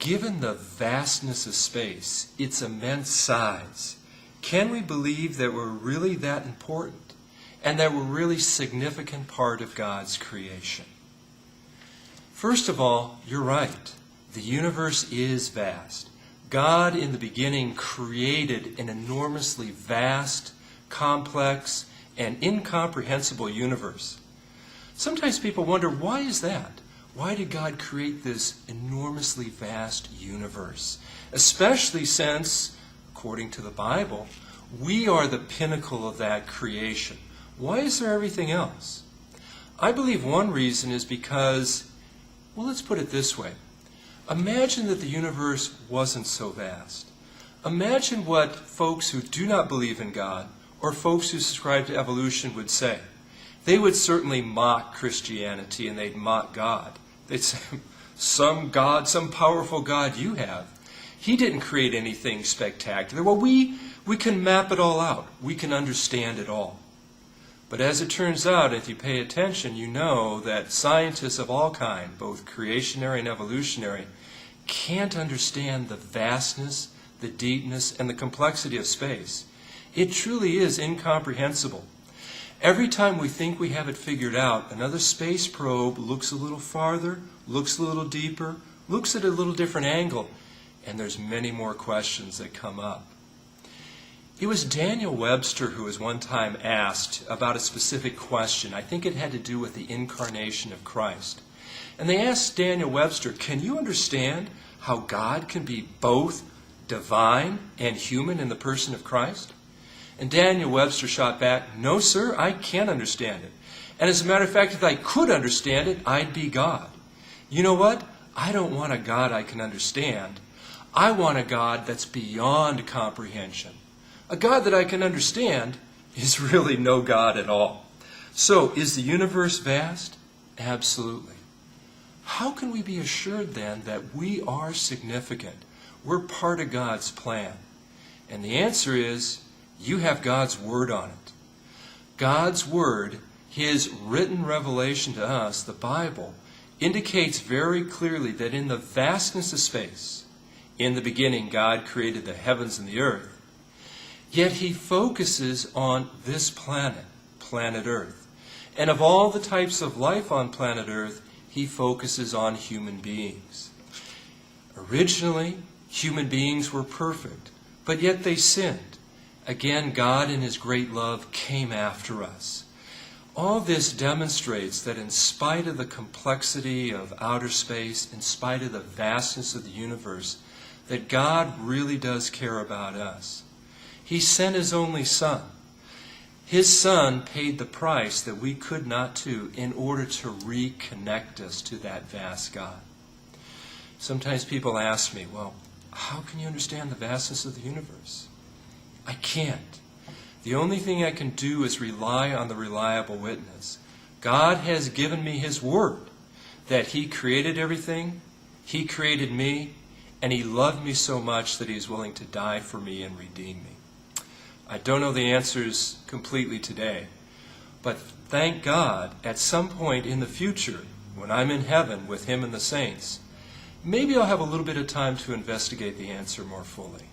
given the vastness of space, its immense size, can we believe that we're really that important and that we're really a significant part of God's creation? First of all, you're right. The universe is vast. God in the beginning created an enormously vast, complex, and incomprehensible universe. Sometimes people wonder, why is that? Why did God create this enormously vast universe? Especially since, according to the Bible, we are the pinnacle of that creation. Why is there everything else? I believe one reason is because, well, let's put it this way. Imagine that the universe wasn't so vast. Imagine what folks who do not believe in God or folks who subscribe to evolution would say. They would certainly mock Christianity and they'd mock God. They'd say, some God, some powerful God you have. He didn't create anything spectacular. Well, we can map it all out. We can understand it all. But as it turns out, if you pay attention, you know that scientists of all kinds, both creationary and evolutionary, can't understand the vastness, the deepness, and the complexity of space. It truly is incomprehensible. Every time we think we have it figured out, another space probe looks a little farther, looks a little deeper, looks at a little different angle, and there's many more questions that come up. It was Daniel Webster who was one time asked about a specific question. I think it had to do with the incarnation of Christ. And they asked Daniel Webster, can you understand how God can be both divine and human in the person of Christ? And Daniel Webster shot back, no, sir, I can't understand it. And as a matter of fact, if I could understand it, I'd be God. You know what? I don't want a God I can understand. I want a God that's beyond comprehension. A God that I can understand is really no God at all. So, is the universe vast? Absolutely. How can we be assured then that we are significant? We're part of God's plan. And the answer is, you have God's Word on it. God's Word, His written revelation to us, the Bible, indicates very clearly that in the vastness of space, in the beginning God created the heavens and the earth, yet He focuses on this planet, planet Earth. And of all the types of life on planet Earth, He focuses on human beings. Originally, human beings were perfect, but yet they sinned. Again, God in His great love came after us. All this demonstrates that in spite of the complexity of outer space, in spite of the vastness of the universe, that God really does care about us. He sent His only Son. His Son paid the price that we could not do in order to reconnect us to that vast God. Sometimes people ask me, well, how can you understand the vastness of the universe? I can't. The only thing I can do is rely on the reliable witness. God has given me His Word that He created everything, He created me, and He loved me so much that He is willing to die for me and redeem me. I don't know the answers completely today, but thank God at some point in the future, when I'm in heaven with Him and the saints, maybe I'll have a little bit of time to investigate the answer more fully.